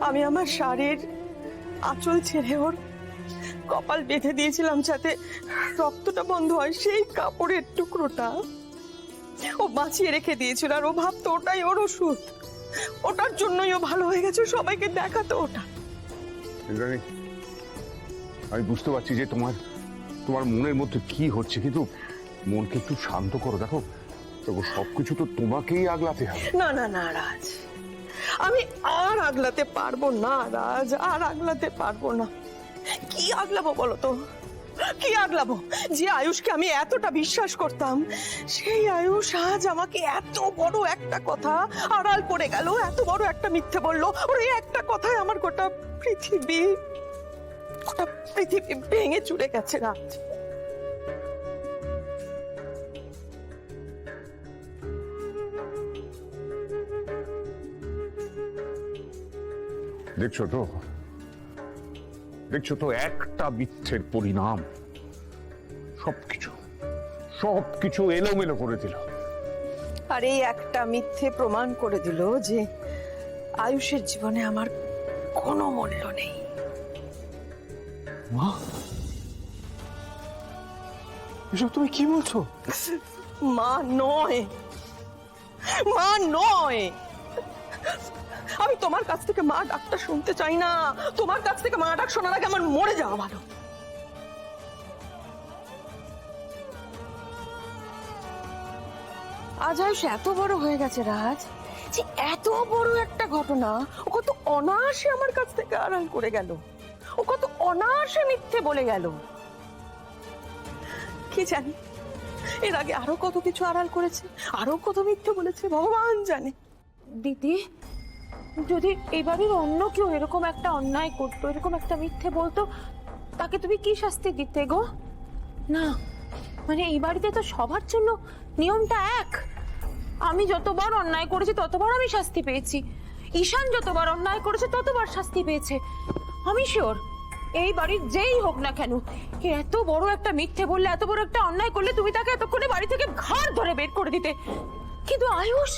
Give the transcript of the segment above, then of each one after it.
আমি আমার শাড়ির আঁচল ছেড়ে ওর কপাল বেঁধে দিয়েছিলাম যাতে রক্তটা বন্ধ হয়। সেই কাপড়ের টুকরোটা ও বাঁচিয়ে রেখে দিয়েছিল, আর ও ভাবতো ওটাই ওর ওষুধ, ওটার জন্যই ও ভালো হয়ে গেছে, সবাইকে দেখাতো ওটা। আমি বুঝতে পারছি যে তোমার মনের মধ্যে কি হচ্ছে, কিন্তু মনকে একটু শান্ত করো। দেখো সবকিছু তো তোমাকেই আগলাতে হবে। না না না রাজ, আমি আর আগলাতে পারবো না রাজ, আর আগলাতে পারবো না। কি আগলাবো বলো তো, কি আগলাবো? যে আয়ুষকে আমি এতটা বিশ্বাস করতাম, সেই আয়ুষ আজ আমাকে এত বড় একটা কথা আড়াল করে গেল, এত বড় একটা মিথ্যে বললো। ওর এই একটা কথায় আমার গোটা পৃথিবী ভেঙে চুরে গেছে রাজ। দেখছো তো একটা মিথ্যের পরিণাম সবকিছু এলোমেলো করে দিল। আর এই একটা মিথ্যে প্রমাণ করে দিল যে আয়ুষের জীবনে আমার কোনো মূল্য নেই। মা, এসব তুমি কি বলছো? মা নয়, মা নয়, আমি তোমার কাছ থেকে মা ডাকটা শুনতে চাই না। তোমার কাছ থেকে মা ডাক শোনার আগে আমার মরে যাওয়া ভালো। আজ আয়ুষ এত বড় হয়ে গেছে রাজ, যে এত বড় একটা ঘটনা ও কত অনায়াসে আমার কাছ থেকে আড়াল করে গেল, ও কত অনায়াসে মিথ্যে বলে গেল। কি জানি এর আগে আরো কত কিছু আড়াল করেছে, আরো কত মিথ্যে বলেছে, ভগবান জানে। দিদি, যদি এই বাড়ির অন্য কেউ এরকম একটা অন্যায় করতো, এরকম একটা মিথ্যে বলতো, তাকে তুমি কি শাস্তি দিতে গো? না, মানে এই বাড়িতে তো সবার জন্য নিয়মটা এক। আমি যতবার অন্যায় করেছি ততবার আমি শাস্তি পেয়েছি, ঈশান যতবার অন্যায় করেছে ততবার শাস্তি পেয়েছে। আমি শিওর এই বাড়ির যেই হোক না কেন, এত বড় একটা মিথ্যে বললে, এত বড় একটা অন্যায় করলে তুমি তাকে এতক্ষণে বাড়ি থেকে ঘাড় ধরে বের করে দিতে। কিন্তু আয়ুষ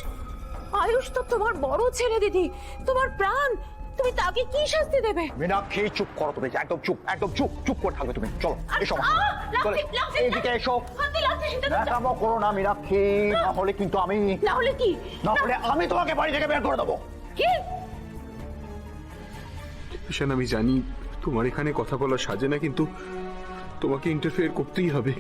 তো তোমার বড় ছেলে দিদি, তোমার প্রাণ, তুমি তাকে কি শাস্তি দেবে? মীনাক্ষী, চুপ করো তুমি, একদম চুপ, একদম চুপ, চুপ করে থাকবে তুমি। চলো এসো, এইদিকে এসো। ন্যাকামো করো না মীনাক্ষী, না হলে কিন্তু আমি, না হলে কি? না হলে আমি তোমাকে বাড়ি থেকে বের করে দেবো। কি? ঈশান, আমি জানি তোমার এখানে কথা বলা সাজে না, কিন্তু তোমাকে ইন্টারফেয়ার করতেই হবে।